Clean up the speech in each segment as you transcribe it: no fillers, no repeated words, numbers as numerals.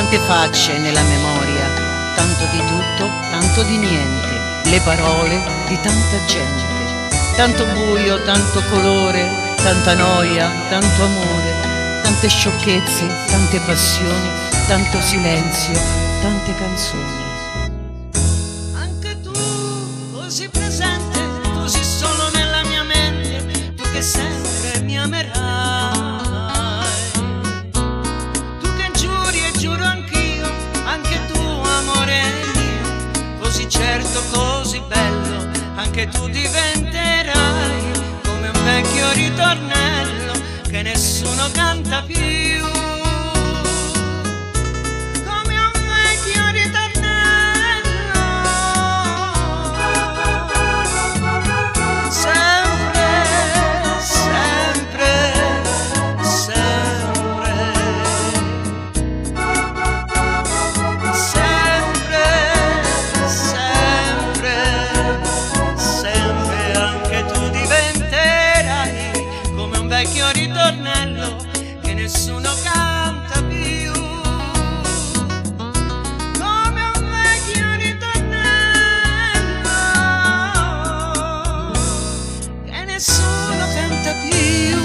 tante facce nella memoria, tanto di tutto, tanto di niente, le parole di tanta gente, tanto buio, tanto colore, tanta noia, tanto amore, tante sciocchezze, tante passioni, tanto silenzio, tante canzoni. Anche tu, così presente, così solo nella mia mente, tu che sempre mi amerai, tu che giuri e giuro anch'io, anche tu amore mio, così certo, così bello, anche tu diventerai come un vecchio ritornello che nessuno canta più. Vecchio ritornello che nessuno canta più, come un vecchio ritornello che nessuno canta più.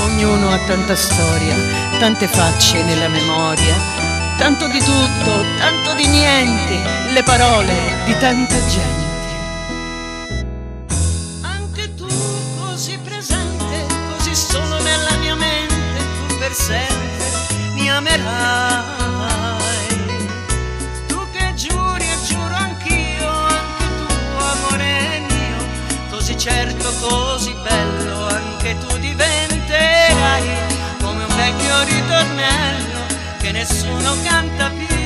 Ognuno ha tanta storia, tante facce nella memoria, tanto di tutto, tanto di niente, le parole di tanta gente. Anche tu così presente, così solo nella mia mente, tu per sempre mi amerai. Tu che giuri e giuro anch'io, anche tu amore mio, così certo, così bello, anche tu diventerai come un vecchio ritornello che nessuno canta più.